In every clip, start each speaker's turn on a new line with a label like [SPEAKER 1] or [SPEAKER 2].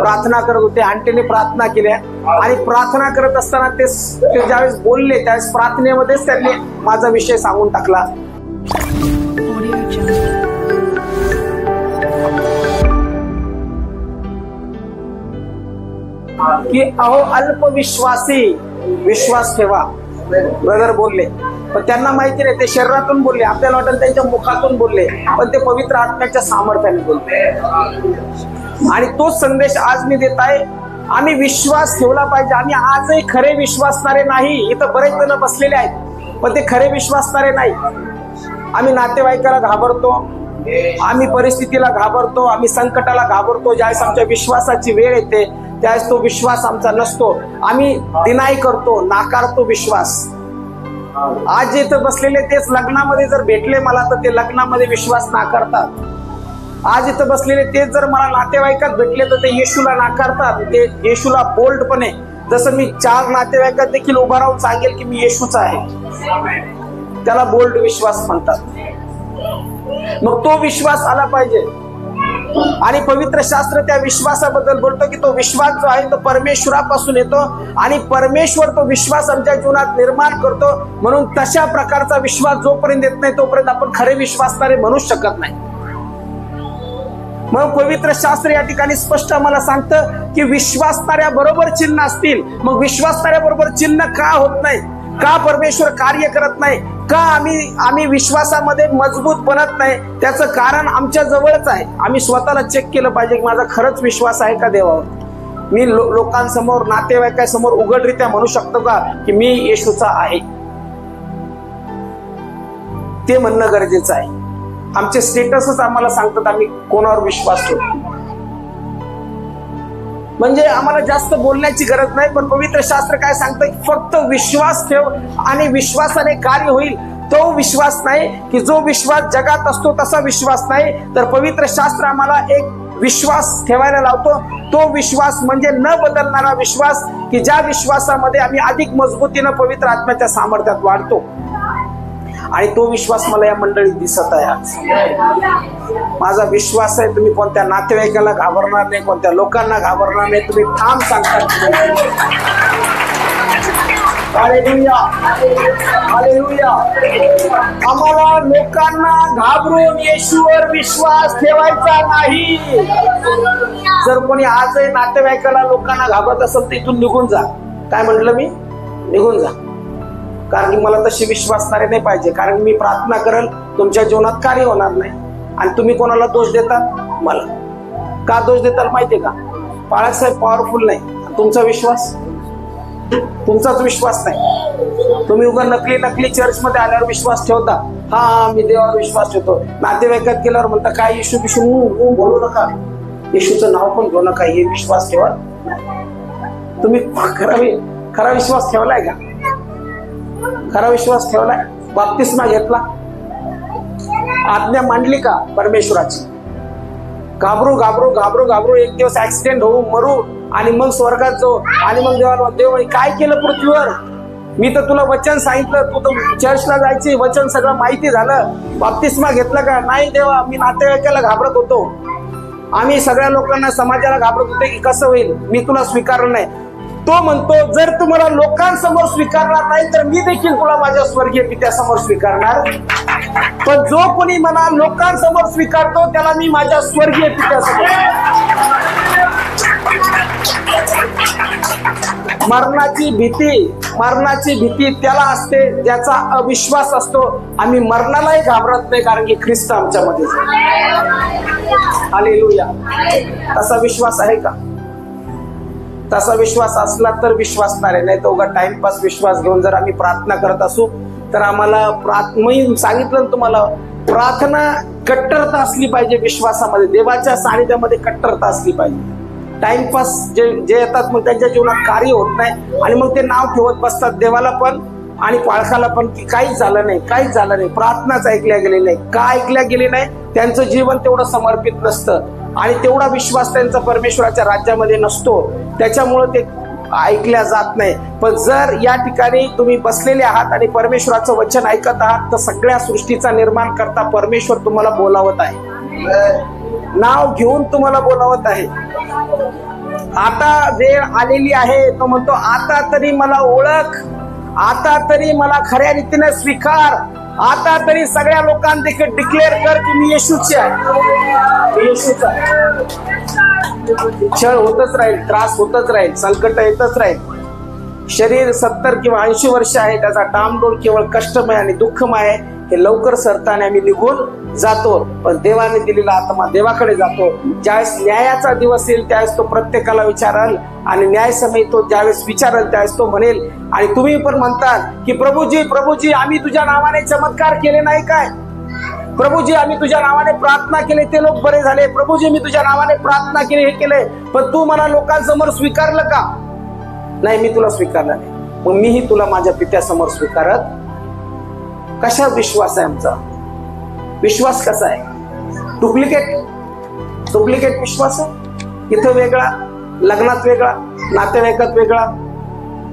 [SPEAKER 1] प्रार्थना करत होते. आंटीने प्रार्थना केल्या आणि प्रार्थना करत असताना ते ज्यावेळेस बोलले त्यावेळेस प्रार्थनेमध्येच त्यांनी माझा विषय सांगून टाकला की अहो अल्पविश्वासी, विश्वास ठेवा. ब्रदर बोलले, पण त्यांना माहिती नाही ते शरीरातून बोलले. आपल्याला वाटलं त्यांच्या मुखातून बोलले, पण ते पवित्र आत्म्याच्या सामर्थ्याने बोलले. आणि तोच संदेश आज मी देत आहे. आम्ही विश्वास ठेवला पाहिजे. आम्ही आजही खरे विश्वासणारे नाही. इथं बरेच जण बसलेले आहेत, पण ते खरे विश्वासणारे नाही. आम्ही नातेवाईकाला घाबरतो, आम्ही परिस्थितीला घाबरतो, आम्ही संकटाला घाबरतो. ज्यावेळेस आमच्या विश्वासाची वेळ येते त्यावेळेस तो विश्वास आमचा नसतो. आम्ही डिनाय करतो, नाकारतो विश्वास. आज जे इथं बसलेले तेच लग्नामध्ये जर भेटले मला तर ते लग्नामध्ये विश्वास नाकारतात. आज इथं बसलेले तेच जर मला नातेवाईकात भेटले तर ते येशूला नाकारतात. ते येशूला बोल्डपणे, जसं मी 4 नातेवाईकात देखील उभा राहून सांगेल की मी येशूचा आहे, त्याला बोल्ड विश्वास म्हणतात. मग तो विश्वास आला पाहिजे. आणि पवित्र शास्त्र त्या विश्वासाबद्दल बोलतो की तो विश्वास जो आहे तो परमेश्वरापासून येतो आणि परमेश्वर तो विश्वास आमच्या जीवनात निर्माण करतो. म्हणून तशा प्रकारचा विश्वास जोपर्यंत येत नाही तोपर्यंत आपण खरे विश्वासणारे म्हणूच शकत नाही. मग पवित्र शास्त्र या ठिकाणी स्पष्ट आम्हाला सांगतं की विश्वासणाऱ्या बरोबर चिन्ह असतील. मग विश्वासणाऱ्या बरोबर चिन्ह का होत नाही? का परमेश्वर कार्य करत नाही? का आम्ही विश्वासामध्ये मजबूत बनत नाही? त्याचं कारण आमच्या जवळच आहे. आम्ही स्वतःला चेक केलं पाहिजे की माझा खरंच विश्वास आहे का देवावर. मी लोकांसमोर, नातेवाईकांसमोर उघडरित्या म्हणू शकतो का की मी येशूचा आहे? ते म्हणणं गरजेचं आहे. आमचे स्टेटसच आम्हाला सांगतात आम्ही कोणावर विश्वास ठेवतो. म्हणजे आम्हाला जास्त बोलण्याची गरज नाही, पण पवित्र शास्त्र काय सांगतं? फक्त विश्वास ठेव आणि विश्वासाने कार्य होईल. तो विश्वास नाही की जो विश्वास जगात असतो तसा विश्वास नाही, तर पवित्र शास्त्र आम्हाला एक विश्वास ठेवायला लावतो. तो विश्वास म्हणजे न बदलणारा विश्वास, की ज्या विश्वासामध्ये आम्ही अधिक मजबूतीनं पवित्र आत्म्याच्या सामर्थ्यात वाढतो. आणि तो विश्वास मला या मंडळीत दिसत आहे आज. माझा विश्वास आहे तुम्ही कोणत्या नातेवाईकाला घाबरणार नाही, कोणत्या लोकांना घाबरणार नाही. तुम्ही ठाम सांगता हालेलुया, हालेलुया. आम्हाला लोकांना घाबरून येशूवर विश्वास ठेवायचा नाही. जर कोणी आजही नातेवाईकाला लोकांना घाबरत असेल तर इथून निघून जा. काय म्हटलं मी? निघून जा. कारण की मला तशी विश्वासणारे नाही पाहिजे. कारण मी प्रार्थना करेल तुमच्या जीवनात कार्य होणार नाही. आणि तुम्ही कोणाला दोष देतात? मला का दोष देताल माहितीये का? बाळासाहेब पॉवरफुल नाही, तुमचा विश्वास, तुमचाच विश्वास नाही. तुम्ही उगा नकली चर्चमध्ये आल्यावर विश्वास ठेवता. हा मी देवावर विश्वास ठेवतो. नातेवाईकात गेल्यावर म्हणता काय येशू विशू बोलू नका, येशूचं नाव पण घेऊ नका, हे विश्वास ठेवा. तुम्ही खरा विश्वास ठेवलाय का? खरा विश्वास ठेवलाय? बाप्तिस्मा घेतला? आज्ञा मांडली का परमेश्वराची? घाबरू घाबरू घाबरू घाबरू एक दिवस ऍक्सिडेंट होऊ, मरू आणि मग स्वर्गात जाऊ. आणि मग देव काय केलं पृथ्वीवर? मी तर तुला वचन सांगितलं, तू तर चर्चला जायची, वचन सगळं माहिती झालं. बाप्तिस्मा घेतला का? नाही देवा, मी नातेवाईकाला घाबरत होतो, आम्ही सगळ्या लोकांना, समाजाला घाबरत होते की कसं होईल, मी तुला स्वीकारलं नाही. तो म्हणतो जर तुम्हाला लोकांसमोर स्वीकारणार नाही तर मी देखील तुला माझ्या स्वर्गीय पित्यासमोर स्वीकारणार. पण जो कोणी मला लोकांसमोर स्वीकारतो त्याला मी माझ्या स्वर्गीय पित्यासमोर. मरणाची भीती त्याला असते ज्याचा अविश्वास असतो. आम्ही मरणालाही घाबरत नाही कारण की ख्रिस्त आमच्यामध्ये. हालेलुया. तसा विश्वास आहे का? तसा विश्वास असला तर विश्वासणारे, नाही तर उगा टाइमपास विश्वास घेऊन जर आम्ही प्रार्थना करत असू तर आम्हाला मी सांगितलं तुम्हाला, प्रार्थना कट्टरता असली पाहिजे. विश्वासामध्ये, देवाच्या सानिध्यामध्ये कट्टरता असली पाहिजे. टाइमपास जे येतात मग त्यांच्या जीवनात कार्य होत नाही आणि मग ते नाव ठेवत बसतात देवाला पण आणि पाळखाला पण की काहीच झालं नाही. प्रार्थनाच ऐकल्या गेली नाही. का ऐकल्या गेली नाही? त्यांचं जीवन तेवढं समर्पित नसतं आणि तेवढा विश्वास त्यांचा परमेश्वराच्या राज्यामध्ये नसतो, त्याच्यामुळे ते ऐकल्या जात नाही. पण जर या ठिकाणी तुम्ही बसलेले आहात आणि परमेश्वराचं वचन ऐकत आहात तर सगळ्या सृष्टीचा निर्माण करता परमेश्वर तुम्हाला बोलावत आहे, नाव घेऊन तुम्हाला बोलावत आहे. आता वेळ आलेली आहे. तो म्हणतो आता तरी मला ओळख, आता तरी मला खऱ्या रीतीने स्वीकार, आता तरी सगळ्या लोकांदेखील डिक्लेअर कर की मी येशूची आहे, मी येशूचा आहे. छळ होतच राहील, त्रास होतच राहील, संकट येतच राहील. शरीर 70 किंवा 80 वर्ष आहे, त्याचा डामडोल केवळ कष्टमय आणि दुःखमय आहे. हे लवकर सरताने आम्ही निघून जातो, पण देवाने दिलेला आत्मा देवाकडे जातो. ज्यावेळेस न्यायाचा दिवस येईल त्यावेळेस तो प्रत्येकाला विचारल, आणि न्यायसमयी तो ज्यावेळेस विचारल त्यावेळेस तो म्हणेल. आणि तुम्ही पण म्हणतात की प्रभूजी प्रभूजी आम्ही तुझ्या नावाने चमत्कार केले नाही काय, प्रभूजी आम्ही तुझ्या नावाने प्रार्थना केली ते लोक बरे झाले, प्रभूजी मी तुझ्या नावाने प्रार्थना केली हे केले, पण तू मला लोकांसमोर स्वीकारलं का? नाही, मी तुला स्वीकारलं नाही, मग मीही तुला माझ्या पित्यासमोर स्वीकारत. कशा विश्वास आहे आमचा? विश्वास कसा आहे? डुप्लिकेट विश्वास आहे. इथं वेगळा, लग्नात वेगळा, नातेवाईकात वेगळा,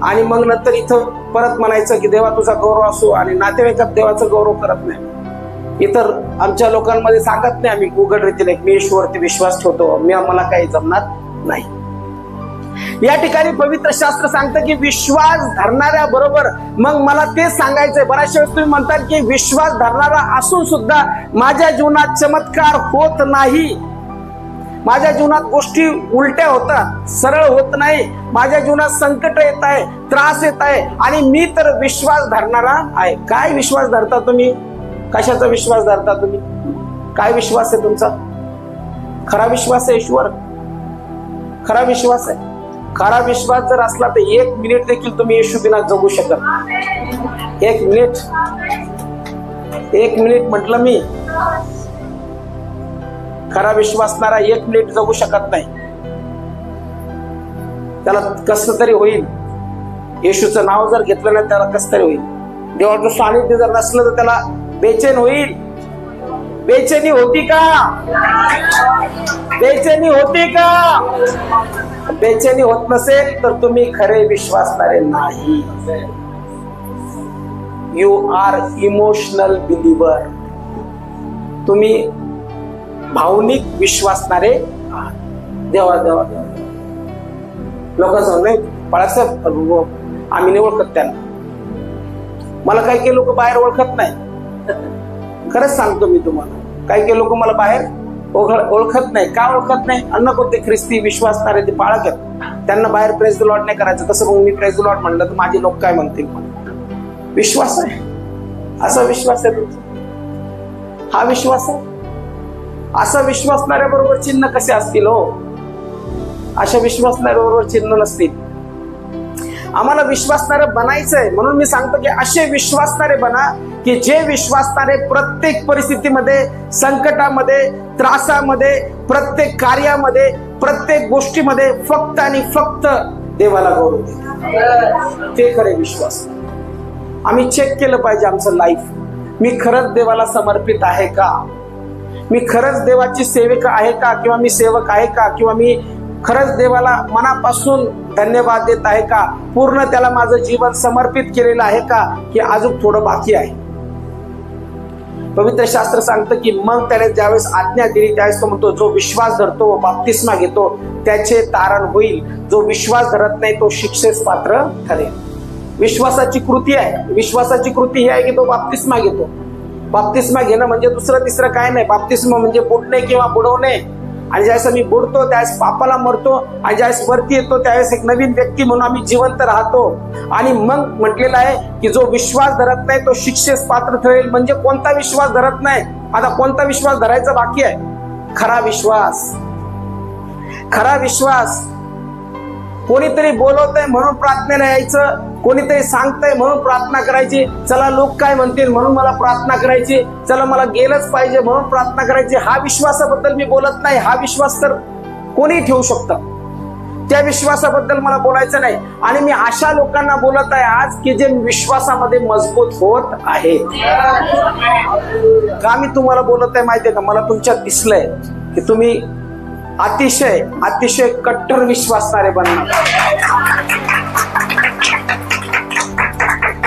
[SPEAKER 1] आणि मग नंतर इथं परत म्हणायचं की देवा तुझा गौरव असो, आणि नातेवाईकात देवाचा गौरव करत नाही. इतर आमच्या लोकांमध्ये सांगत नाही आम्ही उघड रीतीने मी येशूवरती विश्वास ठेवतो, मला काही जमणार नाही. या ठिकाणी पवित्र शास्त्र सांगतं की विश्वास धरणाऱ्या बरोबर, मग मला तेच सांगायचंय. बऱ्याचशा वेळेस तुम्ही म्हणतात की विश्वास धरणारा असून सुद्धा माझ्या जीवनात चमत्कार होत नाही, माझ्या जीवनात गोष्टी उलट्या होतात, सरळ होत नाही, माझ्या जीवनात संकट येत आहे, त्रास येत आहे, आणि मी तर विश्वास धरणारा आहे. काय विश्वास धरता तुम्ही? कशाचा विश्वास धरता तुम्ही? काय विश्वास आहे तुमचा? खरा विश्वास आहे ईश्वर? खरा विश्वास आहे? खरा विश्वास जर असला तर 1 मिनिट देखील तुम्ही येशू बिना जगू शकत. 1 मिनिट म्हटलं मी. खरा विश्वासणारा 1 मिनिट जगू शकत नाही. त्याला कसं तरी होईल, येशूचं नाव जर घेतलं नाही त्याला कसं तरी होईल. देवाचं सानिध्य जर नसलं तर त्याला बेचैन होईल. बेचैनी होती का? बेचैनी होती का? बेचैनी होत नसेल तर तुम्ही खरे विश्वासणारे नाही. You are emotional believer. तुम्ही भावनिक विश्वासणारे देवा देवा देवा. लोक सांगते बाळासाहेब आम्ही नाही ओळखत त्यांना. मला काही काही लोक बाहेर ओळखत नाही, खरंच सांगतो मी तुम्हाला. काही काही लोक मला बाहेर ओळखत नाही. का ओळखत नाही? अन्न कोणते ख्रिस्ती विश्वासणारे ते पाळक आहेत, त्यांना बाहेर प्रेज द लॉर्ड नाही करायचं. कसं मग मी प्रेज द लॉर्ड म्हणलं तर माझे लोक काय म्हणतील? विश्वास आहे, असा विश्वास आहे तुमचा? हा विश्वास आहे? असा विश्वासणाऱ्या बरोबर चिन्ह कसे असतील हो? अशा विश्वासणाऱ्या बरोबर चिन्ह नसतील. आम्हाला विश्वासणारे बनायचंय, म्हणून मी सांगतो की असे विश्वासणारे बना की जे विश्वासणारे प्रत्येक परिस्थितीमध्ये, संकटामध्ये, त्रासामध्ये, प्रत्येक कार्यामध्ये, प्रत्येक गोष्टीमध्ये फक्त आणि फक्त देवाला गौरव देतात. ते खरे विश्वास. आम्ही चेक केलं पाहिजे आमचं लाईफ. मी खरंच देवाला समर्पित आहे का? मी खरंच देवाची सेविका आहे का? किंवा मी सेवक आहे का? किंवा मी खरंच देवाला मनापासून धन्यवाद देत आहे का? पूर्ण त्याला माझं जीवन समर्पित केलेलं आहे का? की अजून थोडं बाकी आहे? पवित्र शास्त्र सांगतं की मग त्याने ज्यावेळेस आज्ञा दिली त्यावेळेस तो म्हणतो जो विश्वास धरतो व बाप्तिस्मा घेतो त्याचे तारण होईल, जो विश्वास धरत नाही तो शिक्षेस पात्र ठरेल. विश्वासाची कृती आहे. विश्वासाची कृती ही आहे की तो बाप्तिस्मा घेतो. बाप्तिस्मा घेणं म्हणजे दुसरं तिसरं काय नाही. बाप्तिस्मा म्हणजे बुडणे किंवा बुडवणे. आणि ज्यावेळेस आम्ही बुडतो त्यावेळेस पापाला मरतो, आणि ज्यावेळेस वरती येतो त्यावेळेस एक नवीन व्यक्ती म्हणून आम्ही जिवंत राहतो. आणि मग म्हटलेलं आहे की जो विश्वास धरत नाही तो शिक्षेस पात्र ठरेल. म्हणजे कोणता विश्वास धरत नाही? आता कोणता विश्वास धरायचा बाकी आहे? खरा विश्वास. खरा विश्वास. कोणीतरी बोलवतंय म्हणून प्रार्थनेला यायचं, कोणीतरी सांगतंय म्हणून प्रार्थना करायची, चला लोक काय म्हणतील म्हणून मला प्रार्थना करायची, चला मला गेलंच पाहिजे म्हणून प्रार्थना करायची. हा विश्वासाबद्दल मी बोलत नाही. हा विश्वास तर कोणी ठेवू शकतं. त्या विश्वासाबद्दल मला बोलायचं नाही. आणि मी अशा लोकांना बोलत आहे आज की जे विश्वासामध्ये मजबूत होत आहेत. का मी तुम्हाला बोलत आहे माहितीये का? मला तुमच्यात दिसलंय की तुम्ही अतिशय अतिशय कट्टर विश्वासणारे बनणार.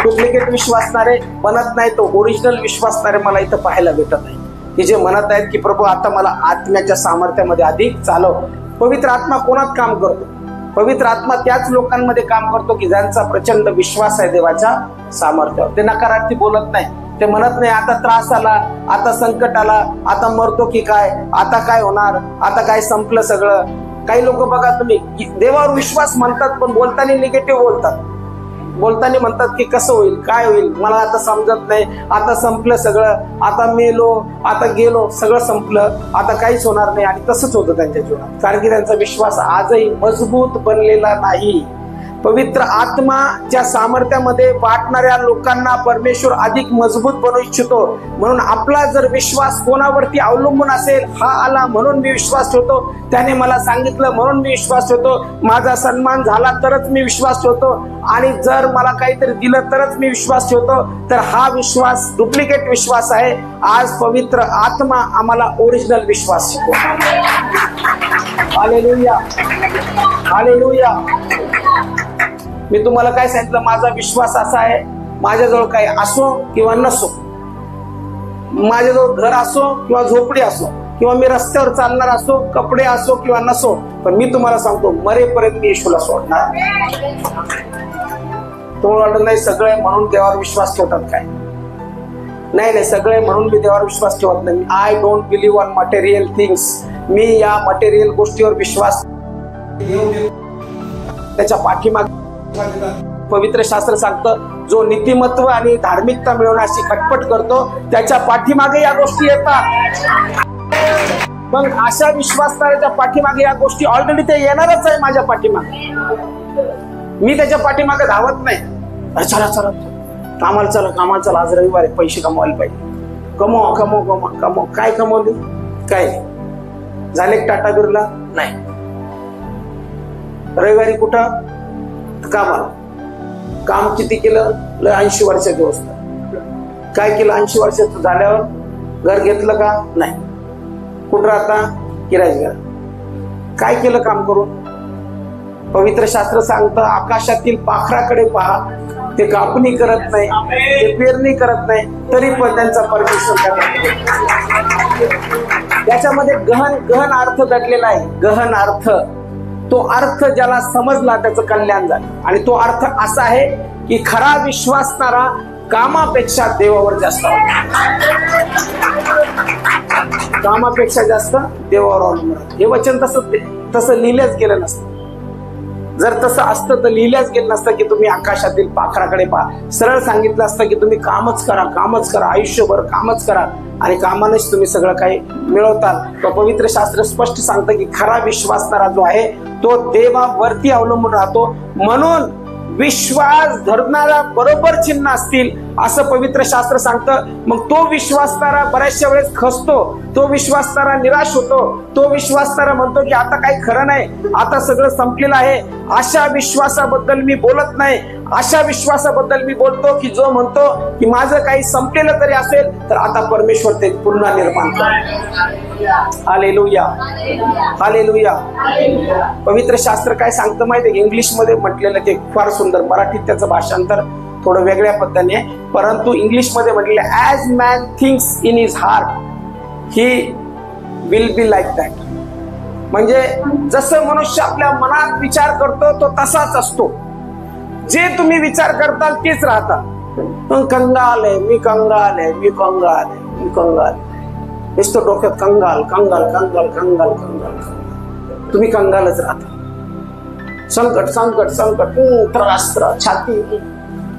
[SPEAKER 1] डुप्लिकेट विश्वासणारे बनत नाही, तो ओरिजिनल विश्वासणारे मला इथं पाहायला भेटत आहे की जे म्हणत आहेत की प्रभू आता मला आत्म्याच्या सामर्थ्यामध्ये अधिक चालव. पवित्र आत्मा कोणात काम करतो? पवित्र आत्मा त्याच लोकांमध्ये काम करतो की ज्यांचा प्रचंड विश्वास आहे देवाच्या सामर्थ्यावर. ते नकारार्थी बोलत नाही, ते म्हणत नाही आता त्रास आला, आता संकट आला, आता मरतो की काय, आता काय होणार, आता काय संपलं सगळं. काही लोक बघा तुम्ही देवावर विश्वास म्हणतात पण बोलताना निगेटिव्ह बोलतात. बोलताना म्हणतात की कसं होईल, काय होईल, मला आता समजत नाही, आता संपलं सगळं, आता मेलो, आता गेलो, सगळं संपलं, आता काहीच होणार नाही. आणि तसंच होतं त्यांच्या जीवनात, कारण की त्यांचा विश्वास आजही मजबूत बनलेला नाही. पवित्र आत्माच्या सामर्थ्यामध्ये वाटणाऱ्या लोकांना परमेश्वर अधिक मजबूत बनवू इच्छितो. म्हणून आपला जर विश्वास कोणावरती अवलंबून असेल, हा आला म्हणून मी विश्वास ठेवतो, त्याने मला सांगितलं म्हणून मी विश्वास ठेवतो, माझा सन्मान झाला तरच मी विश्वास ठेवतो, आणि जर मला काहीतरी दिलं तरच मी विश्वास ठेवतो, तर हा विश्वास डुप्लिकेट विश्वास आहे. आज पवित्र आत्मा आम्हाला ओरिजिनल विश्वास शिकवतो. Hallelujah, hallelujah. मी तुम्हाला काय सांगितलं, माझा विश्वास असा आहे, माझ्याजवळ काही असो किंवा नसो, माझ्याजवळ घर असो किंवा झोपडी असो, किंवा मी रस्त्यावर चालणार असो, कपडे असो किंवा नसो, पण मी तुम्हाला सांगतो मरेपर्यंत मी येशूला सोडणार. तुम्हाला वाटत नाही सगळे म्हणून देवावर विश्वास ठेवतात काय? नाही नाही, सगळे म्हणून मी देवावर विश्वास ठेवत नाही. I don't believe on material things. मी या मटेरियल गोष्टीवर विश्वास, त्याच्या पाठीमागे पवित्र शास्त्र सांगतं जो नीतिमत्व आणि धार्मिकता मिळवण्याची खटपट करतो त्याच्या पाठीमागे या गोष्टी येतात. मग अशा विश्वासणाऱ्याच्या पाठीमागे या गोष्टी ऑलरेडी ते येणारच आहे. माझ्या पाठीमागे, मी त्याच्या पाठीमागे धावत नाही. चला चला कामाला चला, कामाला चला, आज रविवार आहे, पैसे कमवायला पाहिजे, कमव कमव कमव कमव. काय कमवले? काय झाले? टाटा बिर्ला नाही. रविवारी कुठं? कामाला. काम किती केलं? 80 वर्षाची गोष्ट. काय केलं 80 वर्षाचं झाल्यावर? घर घेतलं का? नाही. कुठं राहता? किरायचं घर. काय केलं काम करून? पवित्र शास्त्र सांगतं आकाशातील पाखराकडे पहा, ते कापणी करत नाही, ते पेरणी करत नाही, तरी पण त्यांचा परमेश्वर त्याच्यामध्ये गहन गहन अर्थ दडलेला आहे. गहन अर्थ, तो अर्थ ज्याला समजला त्याचं कल्याण झालं. आणि तो अर्थ असा आहे की खरा विश्वासणारा कामापेक्षा देवावर जास्त, कामापेक्षा जास्त देवावर अवलंबून. हे वचन तसं लिहिलंच गेलं नसतं. जर तसं असतं तर लिहिल्याच गेलं नसतं की तुम्ही आकाशातील पाखराकडे पहा. सरळ सांगितलं असतं की तुम्ही कामच करा, कामच करा, आयुष्यभर कामच करा, आणि कामानेच तुम्ही सगळं काही मिळवतात. तो पवित्र शास्त्र स्पष्ट सांगतं की खरा विश्वासणारा जो आहे तो देवावरती अवलंबून राहतो. म्हणून विश्वास धरणारा बरोबर चिन्ह असतील असं पवित्र शास्त्र सांगतं. मग तो विश्वासणारा बऱ्याचशा वेळेस खचतो, तो विश्वासणारा निराश होतो, तो विश्वासणारा म्हणतो की आता काही खरं नाही, आता सगळं संपलेलं आहे. अशा विश्वासाबद्दल मी बोलत नाही. अशा विश्वासाबद्दल मी बोलतो की जो म्हणतो की माझं काही संपलेलं तरी असेल तर आता परमेश्वर ते पुन्हा निर्माण करतो. Hallelujah, hallelujah. पवित्र शास्त्र काय सांगतं माहिती? इंग्लिश मध्ये म्हटलेलं ते फार सुंदर, मराठीत त्याचं भाषांतर थोडं वेगळ्या पद्धतीने आहे, परंतु इंग्लिश मध्ये म्हटलेलं as man thinks in his heart he will be like that. म्हणजे जसं मनुष्य आपल्या मनात विचार करतो तो तसाच असतो. जे तुम्ही विचार करताल तेच राहतात. कंगाल आहे, मी कंगाल आहे, मी कंगाल आहे, मी कंगाल. नुसतं डोक्यात कंगाल कंगाल कंगाल कंगाल कंगाल. तुम्ही कंगालच राहता. संकट संकट संकट, त्रास त्रास, छाती,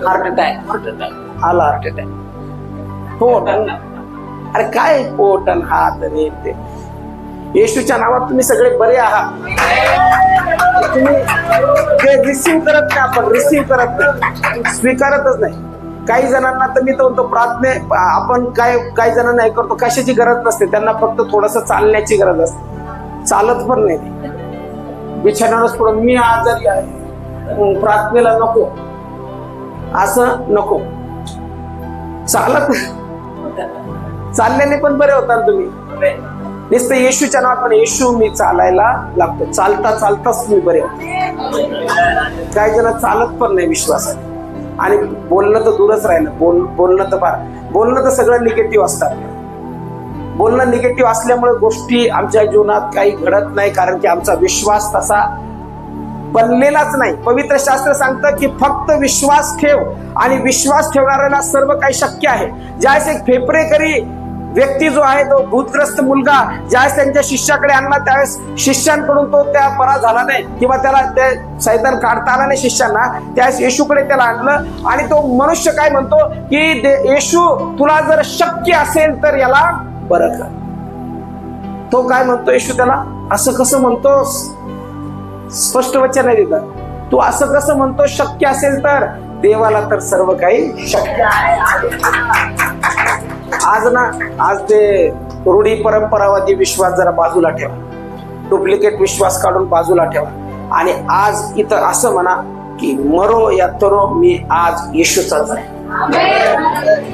[SPEAKER 1] हार्ट अटॅक, हार्ट अटॅक आला, हार्ट अटॅक, पोट. अरे काय पोट आणि हात रे ते? येशूच्या नावात तुम्ही सगळे बरे आहात. तुम्ही ते रिसीव्ह करत नाही, आपण रिसीव्ह करत नाही, स्वीकारतच नाही. काही जणांना तर मी तो प्रार्थने आपण काही जणांना हे करतो, कशाची गरज नसते त्यांना, फक्त थोडस चालण्याची गरज असते. चालत पण नाही, बिछाण्यावरच पडून मी आजारी आहे, प्रार्थनेला नको, असं नको. चालल्याने पण बरे होता तुम्ही. नुसतं येशूच्या नावात पण येशू मी चालायला लागतो, चालता चालताच तुम्ही बरे होते. काही जण चालत पण नाही विश्वासाने, आणि बोलणं तर दूरच राहिलं. बोलणं तर सगळं निगेटिव्ह असतात. बोलणं निगेटिव्ह असल्यामुळे गोष्टी आमच्या जीवनात काही घडत नाही, कारण की आमचा विश्वास तसा बनलेलाच नाही. पवित्र शास्त्र सांगतं की फक्त विश्वास ठेव, आणि विश्वास ठेवणाऱ्याला सर्व काही शक्य आहे. ज्यावेळेस एक फेपरेकरी व्यक्ती जो आहे, तो भूतग्रस्त मुलगा ज्यावेळेस त्यांच्या शिष्याकडे आणला, त्यावेळेस शिष्यांकडून तो त्या बरा झाला नाही, किंवा त्याला ते सैतान काढता आला नाही शिष्यांना. त्यावेळेस येशूकडे त्याला आणलं, आणि तो मनुष्य काय म्हणतो की येशू, तुला जर शक्य असेल तर याला बरं कर. तो काय म्हणतो येशू त्याला, असं कसं म्हणतोस? स्पष्ट वचन आहे तिथं, तू असं कसं म्हणतो शक्य असेल तर? देवाला तर सर्व काही शक्य आहे. आज ते रूढी परंपरावादी विश्वास जरा बाजूला ठेवा, डुप्लिकेट विश्वास काढून बाजूला ठेवा, आणि आज इथं असं म्हणा की मरो या तरो मी आज येशूचाच आहे.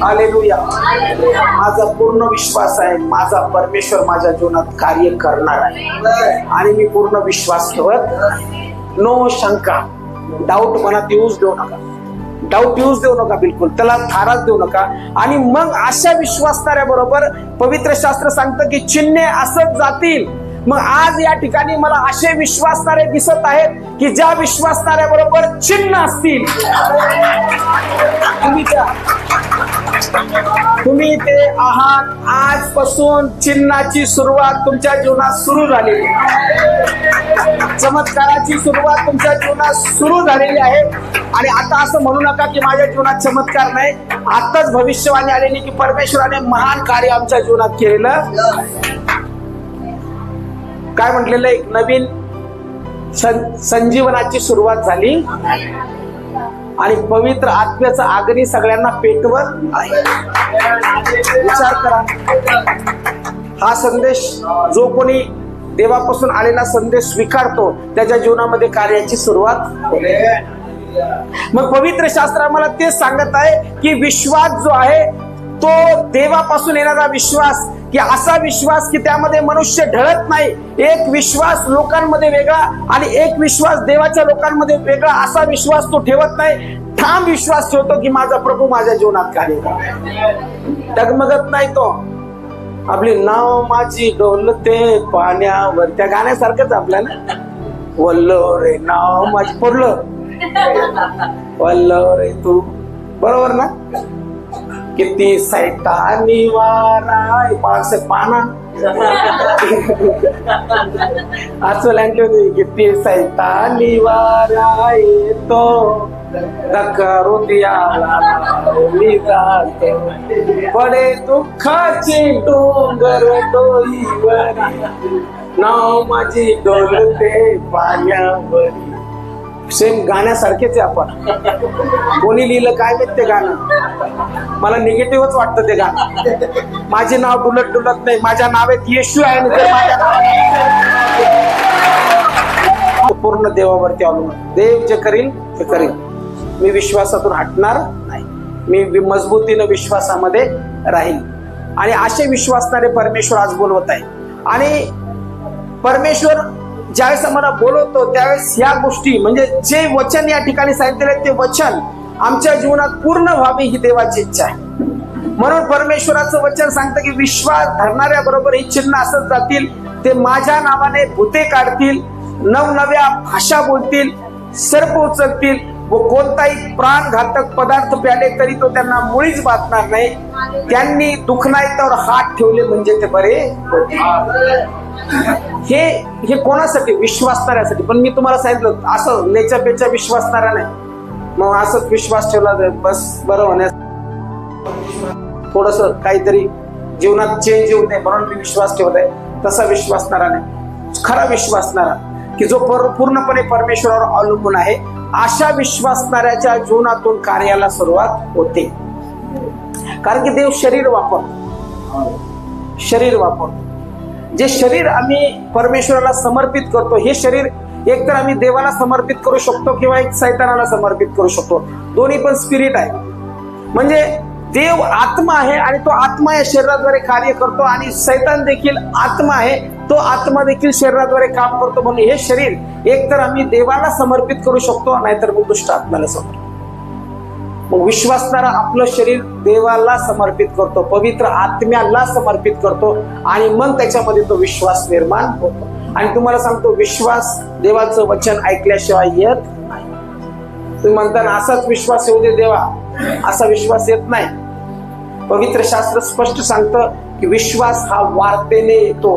[SPEAKER 1] हालेलुया. माझा पूर्ण विश्वास आहे, माझा परमेश्वर माझ्या जीवनात कार्य करणार आहे, आणि मी पूर्ण विश्वास ठेवत, नो शंका, डाऊट मनात येऊच देऊ नका, डाऊट यूज देऊ नका, बिलकुल त्याला थाराच देऊ नका. आणि मग अशा विश्वासणाऱ्याबरोबर पवित्र शास्त्र सांगतं की चिन्हे असत जातील. मग आज या ठिकाणी मला असे विश्वासणारे दिसत आहेत की ज्या विश्वासणाऱ्याबरोबर चिन्ह असतील. तुम्ही ते आहात. आजपासून चिन्हाची सुरुवात तुमच्या जीवनात सुरू झालेली, चमत्काराची सुरुवात तुमच्या जीवनात सुरू झालेली आहे. आणि आता असं म्हणू नका की माझ्या जीवनात चमत्कार नाही. आताच भविष्यवाणी आलेली की परमेश्वराने महान कार्य आमच्या जीवनात केलेलं. काय म्हटलेलं, एक नवीन संजीवनाची सुरुवात झाली, आणि पवित्र आत्म्याचा अग्नी सगळ्यांना पेटवत आहे. विचार करा, हा संदेश जो कोणी देवापासून आलेला संदेश स्वीकारतो त्याच्या जीवनामध्ये कार्याची सुरुवात होते. मग पवित्र शास्त्र आम्हाला तेच सांगत आहे की विश्वास जो आहे तो देवापासून येणारा विश्वास, की असा विश्वास की त्यामध्ये मनुष्य ढळत नाही. एक विश्वास लोकांमध्ये वेगळा आणि एक विश्वास देवाच्या लोकांमध्ये वेगळा, असा विश्वास तो ठेवत नाही. ठाम विश्वास ठेवतो की माझा प्रभू माझ्या जीवनात कार्य करतो, डगमगत नाही तो. आपली नाव माझी डोलते पाण्यावर, त्या गाण्यासारखंच आपल्याला, वल्लो रे नाव माझी, पडलं वल्लो रे तू, बरोबर ना? किती सैतानी वाराय पास पाना आचोल्यांचे, किती सैतानी वाराय तो करू द्याला मी जातो, पडे दुःखाची डोंगर डोईवरी, नाव माझी डोलते पाण्यावरी. सेम गाण्यासारखेच आहे आपण. कोणी लिहिलं काय माहित ते गाणं, मला निगेटिव्हच वाटतं ते गाणं. माझे नाव डुलत डुलत नाही, माझ्या नावात येशू आहे, माझ्या नावात पूर्ण देवावरती अवलंबून. देव जे करील ते करील, मी विश्वासातून हटणार नाही, मी मजबूतीनं विश्वासामध्ये राहील. आणि असे विश्वासणारे परमेश्वर आज बोलवत आहे. आणि परमेश्वर ज्यावेळेस आम्हाला बोलवतो त्यावेळेस ह्या गोष्टी, म्हणजे जे वचन या ठिकाणी सांगितलेले ते वचन आमच्या जीवनात पूर्ण व्हावी ही देवाची इच्छा आहे. म्हणून परमेश्वराचं वचन सांगतं की विश्वास धरणाऱ्या बरोबर ही चिन्ह असत जातील. ते माझ्या नावाने भूते काढतील, नवनव्या भाषा बोलतील, सर्प उचलतील, व कोणताही प्राणघातक पदार्थ प्याले तरी तो त्यांना मुळीच बाधणार नाही. त्यांनी दुखण्यावर हात ठेवले म्हणजे ते बरे होतील. हे कोणासाठी? विश्वासणाऱ्यासाठी. पण मी तुम्हाला सांगितलं असं लेच्या पेच्या विश्वासणारा नाही. मग असंच विश्वास ठेवला बस बरं होण्यास, थोडस काहीतरी जीवनात चेंज येऊ नये म्हणून मी विश्वास ठेवलाय, तसा विश्वासणारा नाही. खरा विश्वासणारा की जो पूर्णपणे परमेश्वरावर अवलंबून आहे, अशा विश्वासणाऱ्याच्या जीवनातून कार्याला सुरुवात होते. कारण की देव शरीर वापरतो. जे शरीर आम्ही परमेश्वराला समर्पित करतो, हे शरीर एकतर आम्ही देवाला समर्पित करू शकतो किंवा एक सैतानाला समर्पित करू शकतो. दोन्ही पण स्पिरिट आहे. म्हणजे देव आत्मा आहे आणि तो आत्मा या शरीराद्वारे कार्य करतो, आणि सैतान देखील आत्मा आहे, तो आत्मा देखील शरीराद्वारे काम करतो. म्हणून हे शरीर एकतर आम्ही देवाला समर्पित करू शकतो, नाहीतर मग दुष्ट आत्म्याला समर्पित. मग विश्वासणारा आपलं शरीर देवाला समर्पित करतो, पवित्र आत्म्याला समर्पित करतो, आणि मग त्याच्यामध्ये तो विश्वास निर्माण होतो. आणि तुम्हाला सांगतो, विश्वास देवाचं वचन ऐकल्याशिवाय येत नाही. तुम्ही म्हणता ना असाच विश्वास येऊ दे देवा, असा विश्वास येत नाही. पवित्र शास्त्र स्पष्ट सांगतं की विश्वास हा वार्तेने येतो,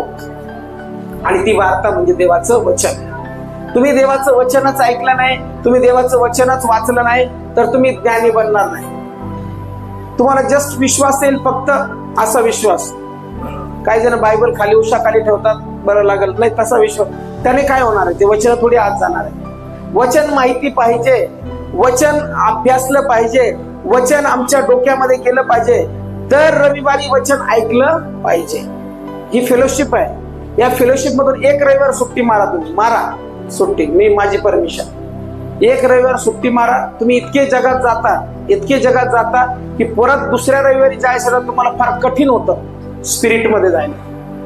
[SPEAKER 1] आणि ती वार्ता म्हणजे देवाचं वचन. तुम्ही देवाचं वचनच ऐकलं नाही, तुम्ही देवाचं वचनच वाचलं नाही, तर तुम्ही ज्ञानी बनणार नाही. तुम्हाला जस्ट विश्वास येईल, फक्त असा विश्वास. काही जण बायबल खाली उशाखाली ठेवतात, बरं लागल नाही, तसा विश्वास त्याने काय होणार आहे? ते वचन थोडी आत जाणार आहे. वचन माहिती पाहिजे, वचन अभ्यासलं पाहिजे, वचन आमच्या डोक्यामध्ये केलं पाहिजे. दर रविवारी वचन ऐकलं पाहिजे. ही फेलोशिप आहे. या फेलोशिप मधून एक रविवार सुट्टी मारा, तुम्ही मारा सुट्टी, मी माझी परमिशन. एक रविवार सुट्टी मारा. तुम्ही इतके जगात जाता की परत दुसऱ्या रविवारी जायचं तुम्हाला फार कठीण होतं स्पिरिट मध्ये जायला,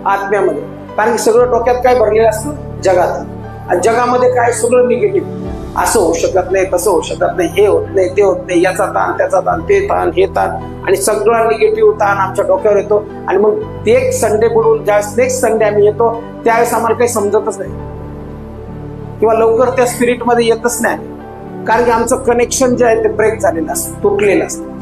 [SPEAKER 1] आत्म्यामध्ये. कारण की सगळं डोक्यात काय भरलेलं असतं? जगात. आणि जगामध्ये काय? सगळं निगेटिव्ह. असं होऊ शकत नाही, तसं होऊ शकत नाही, हे होत नाही, ते होत नाही, याचा ताण, त्याचा ताण, ते ताण, हे ताण, आणि सगळा निगेटिव्ह ताण आमच्या डोक्यावर येतो. आणि मग ते एक संडे बुडवून ज्यावेळेस नेक्स्ट संडे आम्ही येतो त्यावेळेस आम्हाला काही समजतच नाही, किंवा लवकर त्या स्पिरिट मध्ये येतच नाही. कारण की आमचं कनेक्शन जे आहे ते ब्रेक झालेलं असतं, तुटलेलं असतं.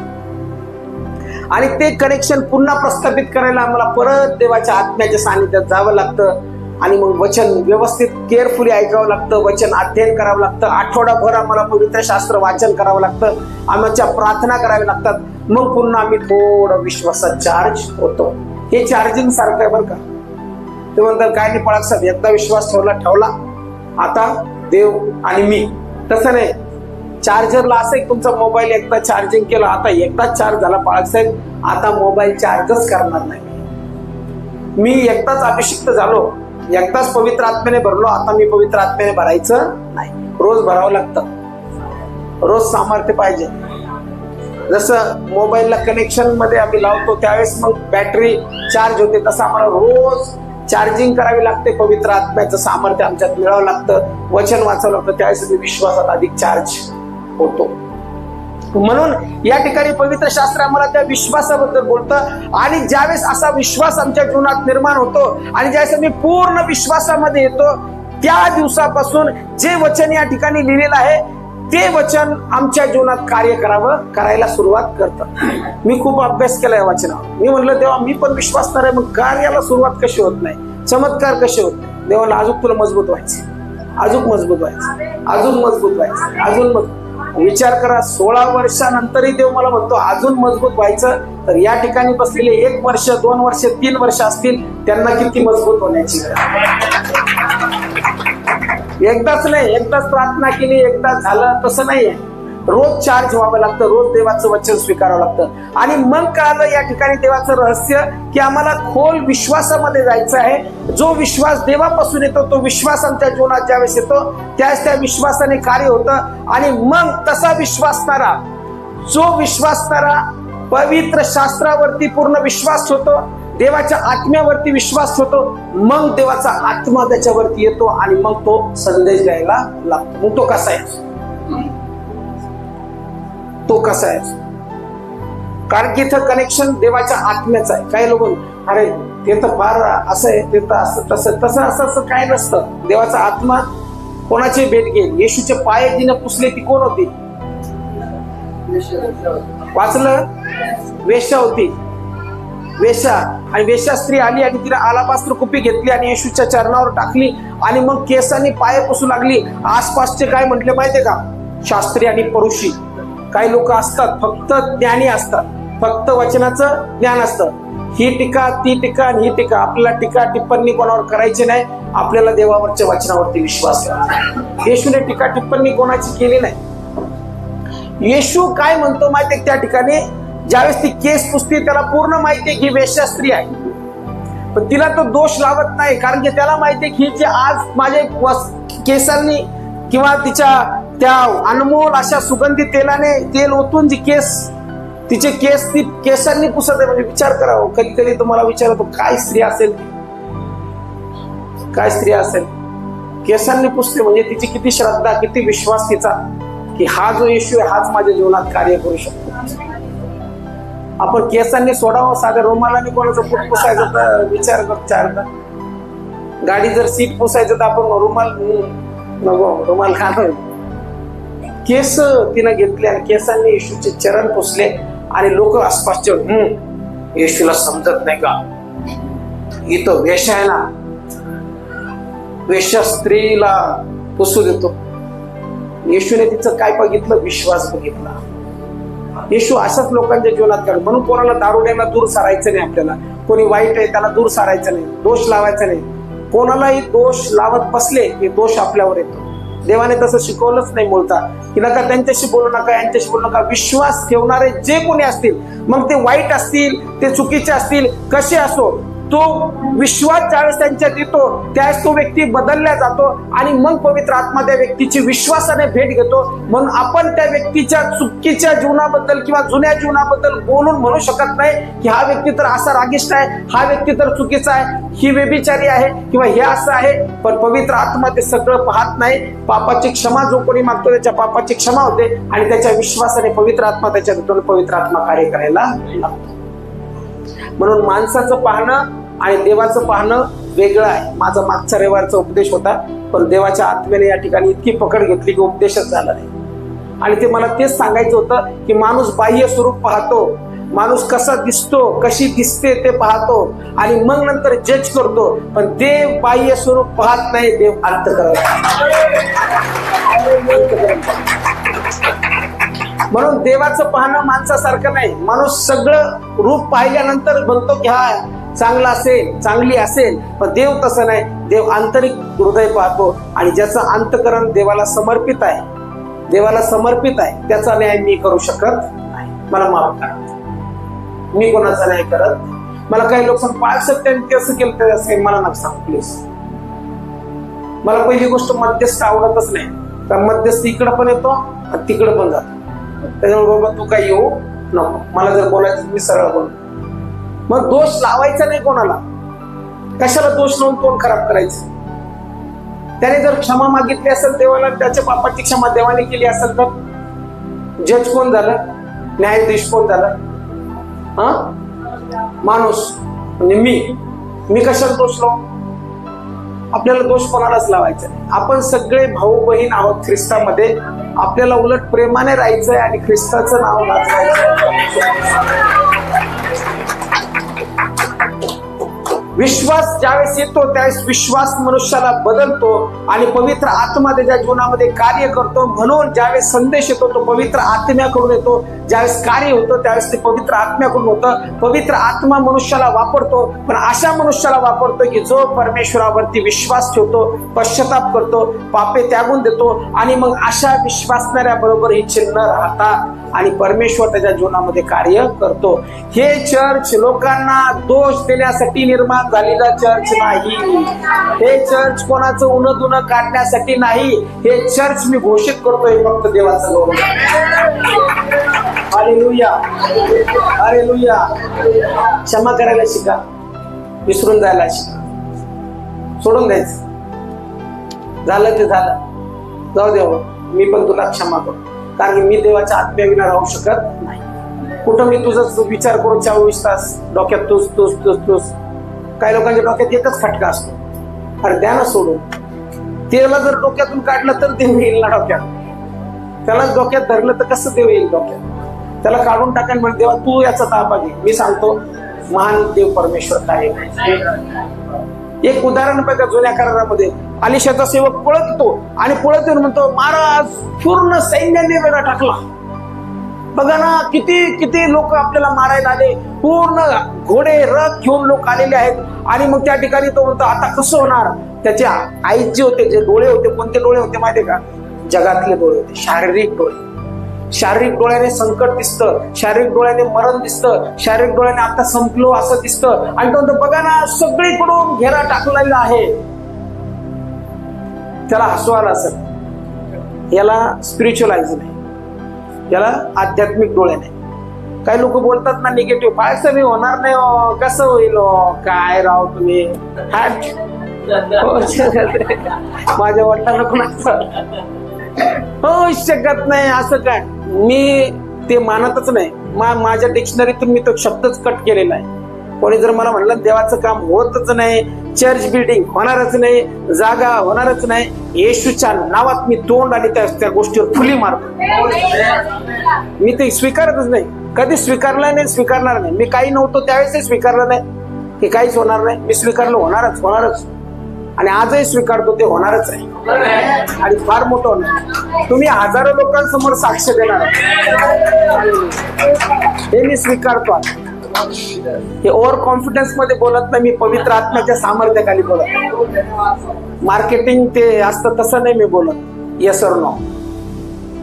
[SPEAKER 1] आणि ते कनेक्शन पुन्हा प्रस्थापित करायला आम्हाला परत देवाच्या आत्म्याच्या सानिध्यात जावं लागतं. आणि मग वचन व्यवस्थित केअरफुली ऐकावं लागतं, वचन अध्ययन करावं लागतं. आठवडाभर आम्हाला पवित्र शास्त्र वाचन करावं लागतं, आमच्या प्रार्थना कराव्या लागतात. मग पुन्हा आम्ही थोडं विश्वासात चार्ज होतो. हे चार्जिंग सारखं आहे बरं का. ते म्हणतात काय नाही पळाक साहेब, एकदा विश्वास ठेवला, आता देव आणि मी. तसं नाही. चार्जरला असं एक तुमचा मोबाईल एकदा चार्जिंग केला, आता एकदाच चार्ज झाला पळाक साहेब, आता मोबाईल चार्जच करणार नाही. मी एकदाच अभिषिक्त झालो, एकदाच पवित्र आत्म्याने भरलो, आता मी पवित्र आत्म्याने भरायचं नाही. रोज भरावं लागतं, रोज सामर्थ्य पाहिजे. जसं मोबाईलला कनेक्शन मध्ये आम्ही लावतो त्यावेळेस मग बॅटरी चार्ज होते, तसं आम्हाला रोज चार्जिंग करावी लागते. पवित्र आत्म्याचं सामर्थ्य आमच्यात मिळावं लागतं, वचन वाचावं लागतं, त्यावेळेस मी विश्वासात अधिक चार्ज होतो. म्हणून या ठिकाणी पवित्र शास्त्र आम्हाला त्या विश्वासाबद्दल बोलतं. आणि ज्यावेळेस असा विश्वास आमच्या जीवनात निर्माण होतो आणि ज्यावेळेस आम्ही पूर्ण विश्वासामध्ये येतो, त्या दिवसापासून जे वचन या ठिकाणी लिहिलेलं आहे ते वचन आमच्या जीवनात कार्य करायला सुरुवात करतं. मी खूप अभ्यास केला या वचनावर. मी म्हणलं तेव्हा मी पण विश्वासणार आहे, मग कार्याला सुरुवात कशी होत नाही, चमत्कार कसे होत नाही. देवाला अजून तुला मजबूत व्हायचं, अजून मजबूत व्हायचं, अजून मजबूत व्हायचं, अजून मजबूत. विचार करा, 16 वर्षानंतरही देव मला म्हणतो अजून मजबूत व्हायचं. तर या ठिकाणी बसलेले 1 वर्ष, 2 वर्ष, 3 वर्ष असतील, त्यांना किती मजबूत होण्याची एकदाच नाही, एकदाच प्रार्थना केली, एकदाच झालं तसं नाहीये. रोज चार्ज व्हावं लागतं, रोज देवाचं वचन स्वीकारावं लागतं. आणि मग कळालं या ठिकाणी देवाचं रहस्य की आम्हाला खोल विश्वासामध्ये जायचं आहे. जो विश्वास देवापासून येतो तो विश्वास आमच्या जीवनात ज्यावेळेस येतो त्यावेळेस त्या विश्वासाने कार्य होतं. आणि मग तसा विश्वासणारा, जो विश्वासणारा पवित्र शास्त्रावरती पूर्ण विश्वास होतो, देवाच्या आत्म्यावरती विश्वास होतो, मग देवाचा आत्मा त्याच्यावरती येतो आणि मग तो संदेश द्यायला लागतो. मग तो कसा आहे? तो कसा आहे? कारण की इथं कनेक्शन देवाच्या आत्म्याचं आहे. काही लोक अरे ते तर फार असं आहे, ते तर असं तसं असं काय नसतं. देवाचा आत्मा कोणाची भेट घेईल? येशूचे पाय जिने पुसले ती कोण होती? वाचलं? वेश्या होती, वेश्या. आणि वेश्या स्त्री आली आणि तिला आलापास्त्र कुपी घेतली आणि येशूच्या चरणावर टाकली आणि मग केसांनी पाय पुसू लागली. आसपासचे काय म्हटले माहितीये का? शास्त्री आणि परुषी. काही लोक असतात फक्त ज्ञानी असतात, फक्त वचनाचं ज्ञान असतं. ही टीका, ती टीका आणि ही टीका. आपल्याला टीका टिप्पणी कोणावर करायची नाही, आपल्याला देवावरच्या वचनावरती विश्वास आहे. येशूने टीका टिप्पणी कोणाची केली नाही. येशू काय म्हणतो माहितीये? त्या ठिकाणी ज्यावेळेस ती केस पुसते त्याला पूर्ण माहितीये की वेश्या स्त्री आहे, पण तिला तो दोष लावत नाही. कारण की त्याला माहितीये की जे आज माझे केसांनी किंवा तिच्या त्या अनमोल अशा सुगंधी तेलाने तेल ओतून जी तिचे केस ती केसांनी पुसत आहे. म्हणजे विचार करावं. कधी कधी तुम्हाला विचारतो काय स्त्री असेल, काय स्त्री असेल केसांनी पुसते. म्हणजे तिची किती श्रद्धा, किती विश्वास तिचा की हा जो येशू आहे हाच माझ्या जीवनात कार्य करू शकतो. आपण केसांनी सोडावं, साध्या रुमालाने कोणाचं पोट पुसायचं तर विचार करता. गाडी जर सीट पुसायचं तर आपण रुमाल नको, रुमाल खाणार. केस तिनं घेतले आणि केसांनी येशूचे चरण पुसले आणि लोक आसपासचे येशूला समजत नाही का, इथं वेश आहे ना, वेश्या स्त्रीला पुसू देतो. येशूने तिचं काय बघितलं? विश्वास बघितला. येशू अशाच लोकांच्या जीवनात कर. म्हणून कोणाला दारुड्याला दूर सारायचं नाही. आपल्याला कोणी वाईट आहे त्याला दूर सारायचं नाही, दोष लावायचा नाही. कोणालाही दोष लावत बसले की दोष आपल्यावर येतो. देवाने तसं शिकवलंच नाही मुळता की नका त्यांच्याशी बोलू नका, यांच्याशी बोलू नका. विश्वास ठेवणारे जे कोणी असतील, मग ते वाईट असतील, ते चुकीचे असतील, कसे असो, तो विश्वास ज्यावेळेस त्यांच्यात येतो त्यावेळेस तो व्यक्ती बदलला जातो आणि मग पवित्र आत्मा त्या व्यक्तीची विश्वासाने भेट घेतो. म्हणून आपण त्या व्यक्तीच्या चुकीच्या जीवनाबद्दल किंवा जुन्या जीवनाबद्दल बोलून म्हणू शकत नाही की हा व्यक्ती तर असा रागिष्ट आहे, हा व्यक्ती तर चुकीचा आहे, ही व्यभिचारी आहे किंवा हे असं आहे. पण पवित्र आत्मा ते सगळं पाहत नाही. पापाची क्षमा जो कोणी मागतो त्याच्या पापाची क्षमा होते आणि त्याच्या विश्वासाने पवित्र आत्मा त्याच्यातून पवित्र आत्मा कार्य करायला लागतो. म्हणून माणसाचं पाहणं आणि देवाचं पाहणं वेगळं आहे. माझा मागचा रविवारचा उपदेश होता, पण देवाच्या आत्म्याने या ठिकाणी इतकी पकड घेतली की उपदेशच झाला नाही. आणि ते मला तेच सांगायचं होतं की माणूस बाह्य स्वरूप पाहतो, माणूस कसा दिसतो, कशी दिसते ते पाहतो आणि मग नंतर जज करतो. पण देव बाह्य स्वरूप पाहत नाही, देव अंतःकरण. म्हणून देवाचं पाहणं माणसासारखं नाही. माणूस सगळं रूप पाहिल्यानंतर म्हणतो की हा चांगला असेल, चांगली असेल, पण देव तसं नाही. देव आंतरिक हृदय पाहतो आणि ज्याचं अंतःकरण देवाला समर्पित आहे, देवाला समर्पित आहे, त्याचा न्याय मी करू शकत नाही. मला माफ करा, मी कोणाचा न्याय करत. मला काही लोक सांग पाच सत्याने कसं केलं तर असं मला नका सांग प्लीज. मला पहिली गोष्ट मध्यस्थ आवडतच नाही, कारण मध्यस्थ इकडं पण येतो आणि तिकडं पण जातो. त्याच्यामुळे बाबा तू काही येऊ नको, मला जर बोलायचं मी सरळ बोल. मग दोष लावायचा नाही कोणाला. कशाला दोष लावून तोंड खराब करायचं. त्याने जर क्षमा मागितली असेल देवाला, त्याच्या पापाची क्षमा देवाने केली असेल तर जज कोण झालं? न्यायाधीश कोण झालं? माणूस. म्हणजे मी कशाला दोष लावू? आपल्याला दोष कोणालाच लावायचा नाही. आपण सगळे भाऊ बहीण आहोत ख्रिस्तामध्ये. आपल्याला उलट प्रेमाने राहायचंय आणि ख्रिस्ताचं नाव गाजवायचं. विश्वास ज्यावेळेस येतो त्यावेळेस विश्वास मनुष्याला बदलतो आणि पवित्र आत्मा त्याच्या जीवनामध्ये कार्य करतो. म्हणून ज्यावेळेस संदेश येतो तो पवित्र आत्म्याकडून येतो. ज्यावेळेस कार्य होतं त्यावेळेस ते पवित्र आत्म्याकडून होतं. पवित्र आत्मा मनुष्याला वापरतो, पण अशा मनुष्याला वापरतो की जो परमेश्वरावरती विश्वास ठेवतो, पश्चाताप करतो, पापे त्यागून देतो आणि मग अशा विश्वासणाऱ्या बरोबर ही चिन्ह राहतात आणि परमेश्वर त्याच्या जीवनामध्ये कार्य करतो. हे चर्च लोकांना दोष देण्यासाठी निर्माण झालेला चर्च नाही. हे चर्च कोणाचं उन्ह दुनं काढण्यासाठी नाही. हे चर्च मी घोषित करतोय फक्त देवाचं गौरव. Hallelujah, hallelujah. क्षमा करायला शिका, विसरून जायला शिका, सोडून द्यायचं. झालं ते झालं, जाऊ देव, मी पण तुला क्षमा करतो, कारण मी देवाच्या आत्म्याविना राहू शकत नाही. कुठं मी तुझाच विचार करून 24 तास डोक्यात तूच तूच तूच तूच. काही लोकांच्या डोक्यात एकच खटका असतो, अरे द्या ना सोडून. त्याला जर डोक्यातून काढलं तर देव येईल ना डोक्यात. त्याला डोक्यात धरलं तर कसं देव येईल डोक्यात? त्याला काढून टाकायला म्हणजे देवा तू याचा ताबा घे. मी सांगतो महान देव परमेश्वर काय. एक उदाहरण बघा, जुन्या करारामध्ये अलिशाचा सेवक पळत येतो आणि पळत येऊन म्हणतो महाराज पूर्ण सैन्याने वेढा टाकला. बघा ना, किती किती लोक आपल्याला मारायला आले, पूर्ण घोडे रथ घेऊन लोक आलेले आहेत. आणि मग त्या ठिकाणी तो म्हणतो आता कसं होणार. त्याच्या आईचे होते जे डोळे होते, कोणते डोळे होते माहितीये का? जगातले डोळे होते, शारीरिक डोळे. शारीरिक डोळ्याने संकट दिसतं, शारीरिक डोळ्याने मरण दिसतं, शारीरिक डोळ्याने आता संपलो असं दिसतं. आणि तो म्हणतो बघा ना सगळीकडून घेरा टाकलेला आहे. त्याला हसू आलं असेल. याला स्पिरिच्युअलाइज नाही, याला आध्यात्मिक डोळे नाही. काही लोक बोलतात ना निगेटिव्ह, फायचं नाही होणार नाही, कसं होईल, काय राव तुम्ही. माझ्या वडिलांना कोणाचं होऊ शकत नाही असं काय. मी ते मानतच नाही. माझ्या डिक्शनरीतून मी तो शब्दच कट केलेला आहे. कोणी जर मला म्हणलं देवाचं काम होतच नाही, चर्च बिल्डिंग होणारच नाही, जागा होणारच नाही, येशूच्या नावात मी तोंड आणि त्या गोष्टीवर फुली मारतो. मी ते स्वीकारतच नाही, कधी स्वीकारलं नाही, स्वीकारणार नाही. मी काही नव्हतो त्यावेळेस स्वीकारलं नाही की काहीच होणार नाही. मी स्वीकारलं होणारच आणि आजही स्वीकारतो ते होणारच आहे आणि फार मोठं होणार. तुम्ही हजारो लोकांसमोर साक्ष देणार हे मी स्वीकारतो. हे ओव्हर कॉन्फिडन्स मध्ये बोलत नाही, मी पवित्र आत्म्याच्या सामर्थ्याखाली बोलत. मार्केटिंग ते असतं तसं नाही मी बोलत. येस और नो,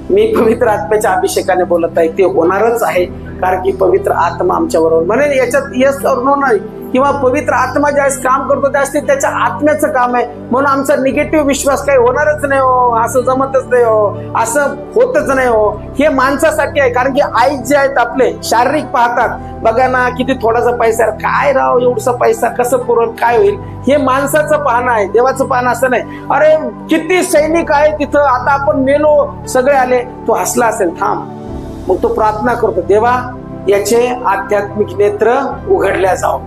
[SPEAKER 1] मी पवित्र आत्म्याच्या अभिषेकाने बोलत आहे. ते होणारच आहे कारण की पवित्र आत्मा आमच्या बरोबर. म्हणजे याच्यात येस और नो नाही, किंवा पवित्र आत्मा ज्यावेळेस काम करतो त्यावेळेस ते त्याच्या आत्म्याचं काम आहे. म्हणून आमचा निगेटिव्ह विश्वास काही होणारच नाही हो, असं जमतच नाही हो, असं होतच नाही हो, हे माणसासाठी आहे. कारण की आई जे आहेत आपले शारीरिक पाहतात, बघा ना किती थोडासा पैसा, काय राव एवढसा पैसा कसं पुरवल, काय होईल, हे माणसाचं पाहणं आहे. देवाचं पाहणं असं नाही. अरे किती सैनिक आहे तिथं, आता आपण मेलो, सगळे आले. तो हसला असेल, थांब. मग तो प्रार्थना करतो, देवा याचे आध्यात्मिक नेत्र उघडल्या जाव.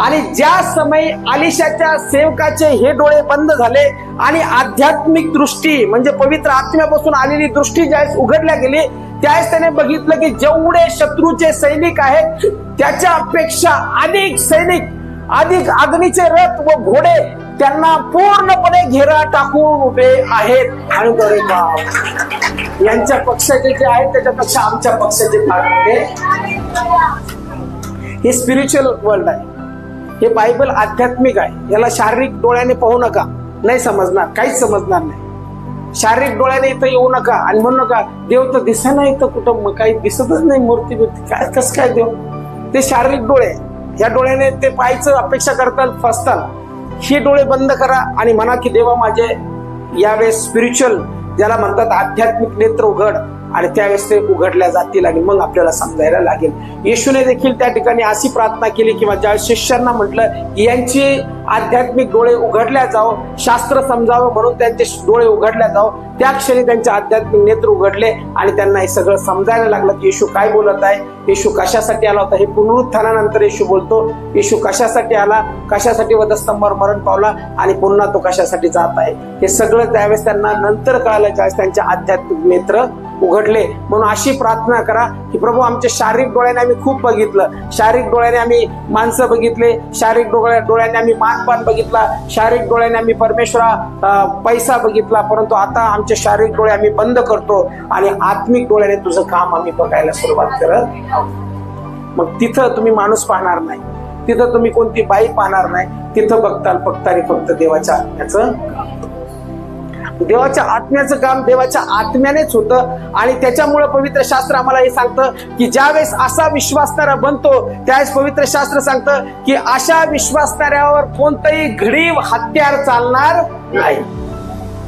[SPEAKER 1] आणि ज्या समय अलिशाच्या सेवकाचे हे डोळे बंद झाले आणि आध्यात्मिक दृष्टी म्हणजे पवित्र आत्म्यापासून आलेली दृष्टी ज्यावेळेस उघडल्या गेली, त्यावेळेस त्याने बघितलं की जेवढे शत्रूचे सैनिक आहेत त्याच्या अपेक्षा अधिक सैनिक, अधिक अग्नीचे रथ व घोडे त्यांना पूर्णपणे घेरा टाकून उभे आहेत. आणि यांच्या पक्षाचे जे आहेत त्याच्यापेक्षा आमच्या पक्षाचे फार मोठे. हे स्पिरिच्युअल वर्ल्ड आहे. हे बायबल आध्यात्मिक आहे. याला शारीरिक डोळ्याने पाहू नका, नाही समजणार, काहीच समजणार नाही. शारीरिक डोळ्याने इथं येऊ नका आणि म्हणू नका देव तर दिसेना इथं कुठं, काही दिसतच नाही, मूर्ती बिर्ती काय, कसं काय देव. ते शारीरिक डोळे, ह्या डोळ्याने ते पाहायचं अपेक्षा करताल, फसताल. हे डोळे बंद करा आणि म्हणा की देवा माझे यावेळेस स्पिरिच्युअल ज्याला म्हणतात आध्यात्मिक नेत्र उघड, आणि त्यावेळेस ते उघडल्या जातील आणि मग आपल्याला समजायला लागेल. येशूने देखील त्या ठिकाणी अशी प्रार्थना केली किंवा ज्या शिष्यांना म्हटलं यांची आध्यात्मिक डोळे उघडल्या जाव, शास्त्र समजावं म्हणून त्यांचे डोळे उघडल्या जाव. त्या क्षणी त्यांचे आध्यात्मिक नेत्र उघडले आणि त्यांना हे सगळं समजायला लागलं की येशू काय बोलत आहे, येशू कशासाठी आला होता. हे पुनरुत्थानानंतर येशू बोलतो, येशू कशासाठी आला, कशासाठी वधस्तंभावर मरण पावला आणि पुन्हा तो कशासाठी जात आहे. हे सगळं त्यावेळेस त्यांना नंतर कळालं, ज्यावेळेस त्यांचे आध्यात्मिक नेत्र उघडले. म्हणून अशी प्रार्थना करा की प्रभू आमच्या शारीरिक डोळ्याने आम्ही खूप बघितलं, शारीरिक डोळ्याने आम्ही माणसं बघितले, शारीरिक डोळ्याने आम्ही मानपान बघितला, शारीरिक डोळ्याने आम्ही परमेश्वरा पैसा बघितला, परंतु आता आमचे शारीरिक डोळे आम्ही बंद करतो आणि आत्मिक डोळ्याने तुझं काम आम्ही बघायला सुरुवात करत. मग तिथं तुम्ही माणूस पाहणार नाही, तिथं तुम्ही कोणती बाई पाहणार नाही, तिथं बघताल फक्त देवाच्या आत्म्याचं, देवाच्या आत्म्याचं काम देवाच्या आत्म्यानेच होतं. आणि त्याच्यामुळे पवित्र शास्त्र आम्हाला हे सांगतं की ज्यावेळेस असा विश्वासणारा बनतो त्यावेळेस पवित्र शास्त्र सांगतं की अशा विश्वासणाऱ्यावर कोणतंही घडीव हत्यार चालणार नाही.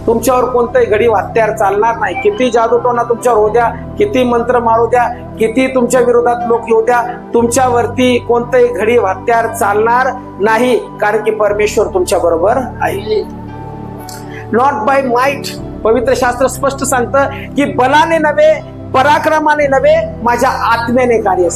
[SPEAKER 1] तुमच्यावर कोणतंही घडीव हत्यार चालणार नाही. किती जादूटोना तुमच्यावर होऊ द्या, किती मंत्र मारू द्या, किती तुमच्या विरोधात लोक येऊ द्या, तुमच्यावरती कोणतंही घडीव हत्यार चालणार नाही, कारण की परमेश्वर तुमच्या बरोबर आहे. नॉट बाय माइट, पवित्र शास्त्र स्पष्ट सांगतं की बलाने नव्हे, पराक्रमाने नव्हे, माझ्या आत्म्याने कार्य.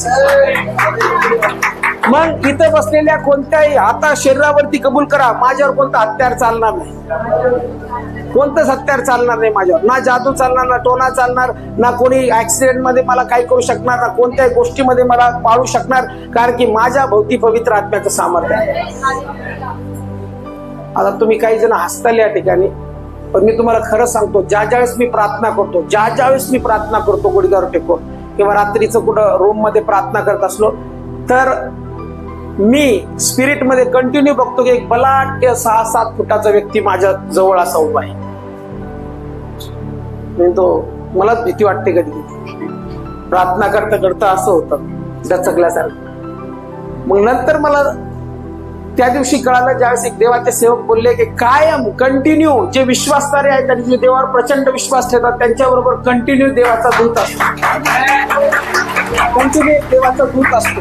[SPEAKER 1] मग इथं बसलेल्या कोणत्याही, आता शरीरावरती कबूल करा, माझ्यावर कोणतं हत्यार चालणार नाही, कोणतंच हत्यार चालणार नाही माझ्यावर. ना जादू चालणार, ना टोना चालणार, ना कोणी ऍक्सिडेंट मध्ये मला काय करू शकणार, ना कोणत्याही गोष्टीमध्ये मला पाळू शकणार, कारण की माझ्या भोवती पवित्र आत्म्याचं सामर्थ्य आहे. आता तुम्ही काही जण हसताल या ठिकाणी, पण मी तुम्हाला खरं सांगतो, ज्यावेळेस मी प्रार्थना करतो गुडघ्यावर टेकून किंवा रात्रीचं कुठं रूम मध्ये प्रार्थना करत असलो, तर मी स्पिरिट मध्ये कंटिन्यू बघतो की एक बलाढ्य 6-7 फुटाचा व्यक्ती माझ्या जवळ असा उभा आहे. तो मलाच भीती वाटते कधी प्रार्थना करता करता असं होतं दचकल्यासारखं. मग नंतर मला त्या दिवशी कळालं, ज्यावेळेस एक देवाचे सेवक बोलले की कायम कंटिन्यू जे विश्वासणारे आहेत आणि जे देवावर प्रचंड विश्वास ठेवतात त्यांच्याबरोबर कंटिन्यू देवाचा दूत असतो, कंटिन्यू देवाचा दूत असतो.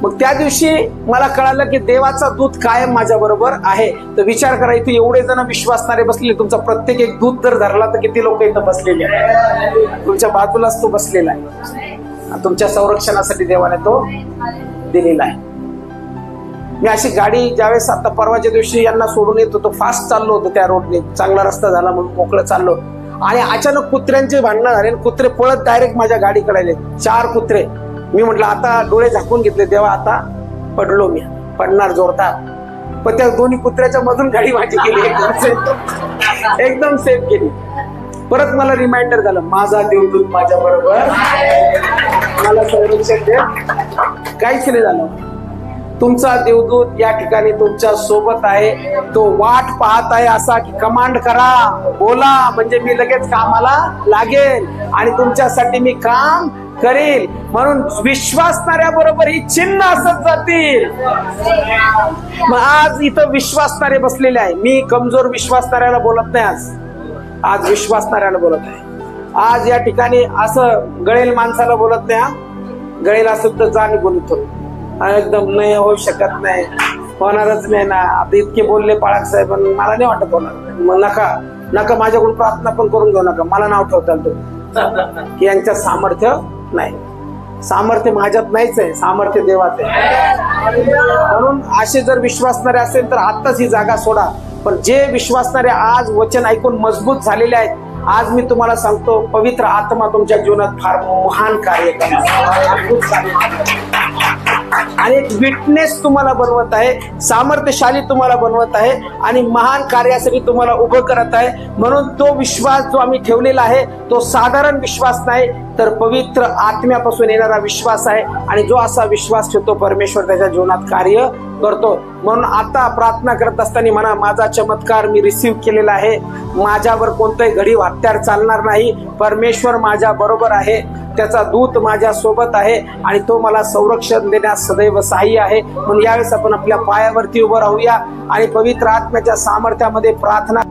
[SPEAKER 1] मग त्या दिवशी मला कळालं की देवाचा दूत कायम माझ्या बरोबर आहे. तर विचार करा, इथे एवढे जण विश्वासणारे बसलेले, तुमचा प्रत्येक एक दूत जर धरला तर किती लोक इथं बसलेले आहेत, तुमच्या बाजूलाच तो बसलेला आहे. तुमच्या संरक्षणासाठी देवाने तो दिलेला आहे. मी अशी गाडी ज्यावेळेस आता परवाच्या दिवशी यांना सोडून येत होतो, फास्ट चाललो होतो त्या रोडने, चांगला रस्ता झाला म्हणून मोकळं चाललो आणि अचानक कुत्र्यांचे भांडणं झाले. कुत्रे पळत डायरेक्ट माझ्या गाडीकडे आले, 4 कुत्रे. मी म्हटलं आता डोळे झाकून घेतले, देवा आता पडलो, मी पडणार जोरदार. पण त्या दोन्ही कुत्र्याच्या मधून गाडी माझी गेली, एकदम सेफ गेली. परत मला रिमाइंडर झालं, माझा देवदूत माझ्या बरोबर मला संरक्षण दे. काहीच नाही झालं. तुमचा देवदूत या ठिकाणी तुमच्या सोबत आहे. तो वाट पाहत आहे असा की कमांड करा, बोला, म्हणजे मी लगेच कामाला लागेल आणि तुमच्यासाठी मी काम करेल. म्हणून विश्वासणाऱ्या बरोबर ही चिन्ह असत जातील. मग आज इथं विश्वासणारे बसलेले आहे. मी कमजोर विश्वासणाऱ्याला बोलत नाही, आज विश्वासणाऱ्याला बोलत आहे. आज या ठिकाणी असं गळेल माणसाला बोलत नाही. गळेल असं तर जा निघून इथून, एकदम नाही होऊ शकत नाही, होणारच नाही ना. आता इतके बोलले पाळक साहेब, मला नाही वाटत होणार. मग नका माझ्याकडून प्रार्थना पण करून घेऊ नका, मला नाव ठेवताल तुम्ही. यांच्या सामर्थ्य नाही, सामर्थ्य माझ्यात नाहीच आहे, सामर्थ्य देवात आहे. म्हणून असे जर विश्वासणारे असेल तर आत्ताच ही जागा सोडा. पण जे विश्वासणारे आज वचन ऐकून मजबूत झालेले आहेत, आज मी तुम्हाला सांगतो, पवित्र आत्मा तुमच्या जीवनात फार महान कार्य करणार आणि एक विटनेस तुम्हाला बनवत आहे, सामर्थ्यशाली तुम्हाला बनवत आहे आणि महान कार्यासाठी तुम्हाला उभं करत आहे. म्हणून तो विश्वास जो आम्ही ठेवलेला आहे तो साधारण विश्वास नाही, तर पवित्र आत्म्यापासून येणारा विश्वास आहे. आणि जो असा विश्वास ठेवतो परमेश्वर त्याच्या जीवनात कार्य करतो. म्हणून आता प्रार्थना करत असताना म्हणा, माझा चमत्कार मी रिसीव्ह केलेला आहे, माझ्यावर कोणताही घडीव हत्यार चालणार नाही, परमेश्वर माझ्या बरोबर आहे, त्याचा दूत माझ्या सोबत आहे आणि तो मला संरक्षण देण्यास सदैव सहाय्य आहे. म्हणून यावेळेस आपण आपल्या पायावरती उभं राहूया आणि पवित्र आत्म्याच्या सामर्थ्यामध्ये प्रार्थना